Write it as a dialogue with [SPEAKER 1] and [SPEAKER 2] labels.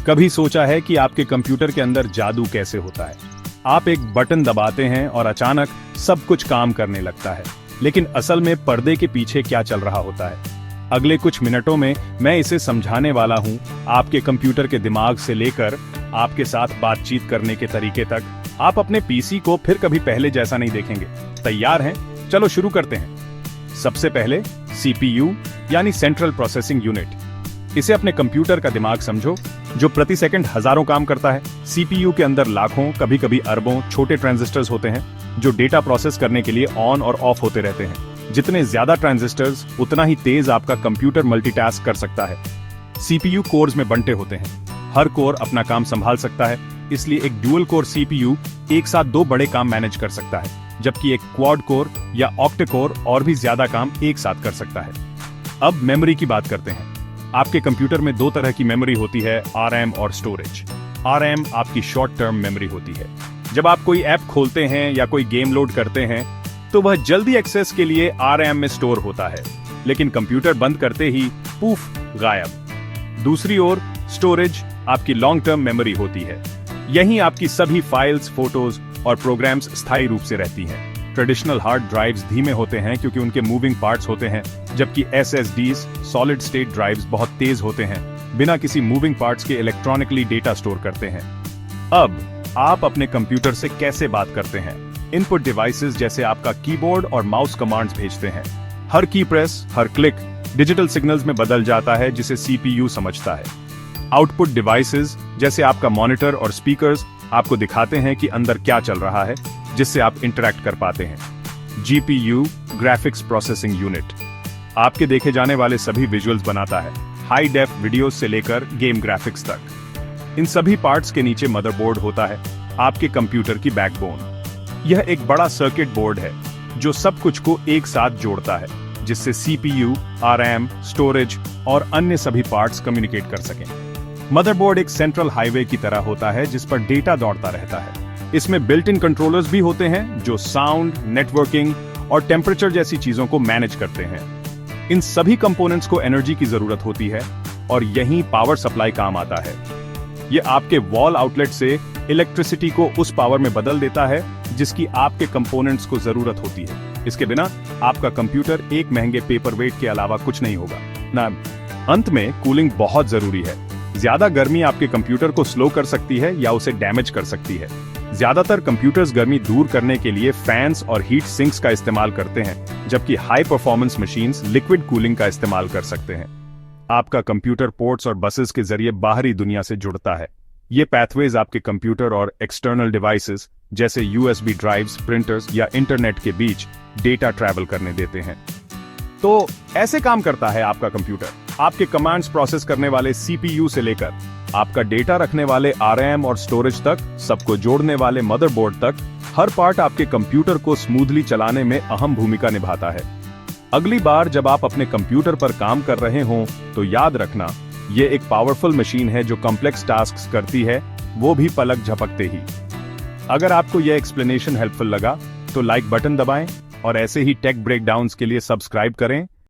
[SPEAKER 1] कभी सोचा है कि आपके कंप्यूटर के अंदर जादू कैसे होता है? आप एक बटन दबाते हैं और अचानक सब कुछ काम करने लगता है, लेकिन असल में पर्दे के पीछे क्या चल रहा होता है? अगले कुछ मिनटों में मैं इसे समझाने वाला हूं। आपके कंप्यूटर के दिमाग से लेकर आपके साथ बातचीत करने के तरीके तक, आप अपने पीसी को फिर कभी पहले जैसा नहीं देखेंगे। तैयार हैं? चलो शुरू करते हैं। सबसे पहले सीपीयू यानी सेंट्रल प्रोसेसिंग यूनिट। इसे अपने कंप्यूटर का दिमाग समझो, जो प्रति सेकंड हजारों काम करता है। सीपीयू के अंदर लाखों, कभी कभी अरबों छोटे ट्रांजिस्टर्स होते हैं, जो डेटा प्रोसेस करने के लिए ऑन और ऑफ होते रहते हैं। जितने ज्यादा ट्रांजिस्टर्स, उतना ही तेज आपका कंप्यूटर मल्टीटास्क कर सकता है। सीपीयू कोर्स में बंटे होते हैं। हर कोर अपना काम संभाल सकता है, इसलिए एक ड्यूअल कोर सीपीयू एक साथ 2 बड़े काम मैनेज कर सकता है, जबकि एक क्वाड कोर या ऑक्टा कोर और भी ज्यादा काम एक साथ कर सकता है। अब मेमोरी की बात करते हैं। आपके कंप्यूटर में 2 तरह की मेमोरी होती है, आरएम और स्टोरेज। आरएम आपकी शॉर्ट टर्म मेमोरी होती है। जब आप कोई ऐप खोलते हैं या कोई गेम लोड करते हैं, तो वह जल्दी एक्सेस के लिए आरएम में स्टोर होता है, लेकिन कंप्यूटर बंद करते ही पूफ, गायब। दूसरी ओर स्टोरेज आपकी लॉन्ग टर्म मेमोरी होती है। यहीं आपकी सभी फाइल्स, फोटोज और प्रोग्राम्स स्थायी रूप से रहती हैं। ट्रेडिशनल हार्ड ड्राइव्स धीमे होते हैं क्योंकि उनके मूविंग पार्ट्स होते हैं, जबकि एसएसडीज, सॉलिड स्टेट ड्राइव्स, बहुत तेज होते हैं, बिना किसी मूविंग पार्ट्स के इलेक्ट्रॉनिकली डेटा स्टोर करते हैं। अब आप अपने कंप्यूटर से कैसे बात करते हैं? इनपुट डिवाइसेस जैसे आपका कीबोर्ड और माउस कमांड्स भेजते हैं। हर की प्रेस, हर क्लिक डिजिटल सिग्नल्स में बदल जाता है, जिसे सीपीयू समझता है। आउटपुट डिवाइसेस जैसे आपका मॉनिटर और स्पीकर्स आपको दिखाते हैं कि अंदर क्या चल रहा है, जिससे आप इंटरैक्ट कर पाते हैं। जीपीयू, ग्राफिक्स प्रोसेसिंग यूनिट, आपके देखे जाने वाले सभी विजुअल्स बनाता है, हाई डेफ वीडियोस से लेकर गेम ग्राफिक्स तक। इन सभी पार्ट्स के नीचे मदरबोर्ड होता है, आपके कंप्यूटर की बैकबोन। यह एक बड़ा सर्किट बोर्ड है जो सब कुछ को एक साथ जोड़ता है, जिससे सीपीयू, आरएम, स्टोरेज और अन्य सभी पार्ट्स कम्युनिकेट कर सकें। मदरबोर्ड एक सेंट्रल हाईवे की तरह होता है जिस पर डेटा दौड़ता रहता है। इसमें बिल्ट इन कंट्रोलर्स भी होते हैं जो साउंड, नेटवर्किंग और टेम्परेचर जैसी चीजों को मैनेज करते हैं। इन सभी कंपोनेंट्स को एनर्जी की जरूरत होती है और यहीं पावर सप्लाई काम आता है। यह आपके वॉल आउटलेट से इलेक्ट्रिसिटी को उस पावर में बदल देता है जिसकी आपके कंपोनेंट्स को जरूरत होती है। इसके बिना आपका कंप्यूटर एक महंगे पेपर वेट के अलावा कुछ नहीं होगा ना। अंत में कूलिंग बहुत जरूरी है। ज्यादा गर्मी आपके कंप्यूटर को स्लो कर सकती है या उसे डैमेज कर सकती है। ज्यादातर कंप्यूटर्स गर्मी दूर करने के लिए फैंस और हीट सिंक्स का इस्तेमाल करते हैं, जबकि high performance machines liquid cooling का इस्तेमाल कर सकते हैं। आपका कंप्यूटर पोर्ट्स और बसेस के जरिए बाहरी दुनिया से जुड़ता है। ये पैथवेज आपके कंप्यूटर और एक्सटर्नल डिवाइसेस जैसे यूएसबी ड्राइव्स, प्रिंटर्स या इंटरनेट के बीच डेटा ट्रैवल करने देते हैं। तो ऐसे काम करता है आपका कंप्यूटर। आपके कमांड्स प्रोसेस करने वाले सीपीयू से लेकर आपका डेटा रखने वाले आरएम और स्टोरेज तक, सबको जोड़ने वाले मदरबोर्ड तक, हर पार्ट आपके कंप्यूटर को स्मूथली चलाने में अहम भूमिका निभाता है। अगली बार जब आप अपने कंप्यूटर पर काम कर रहे हों, तो याद रखना, ये एक पावरफुल मशीन है जो कॉम्प्लेक्स टास्क्स करती है, वो भी पलक झपकते ही। अगर आपको यह एक्सप्लेनेशन हेल्पफुल लगा तो लाइक बटन दबाएं और ऐसे ही टेक ब्रेकडाउन्स के लिए सब्सक्राइब करें।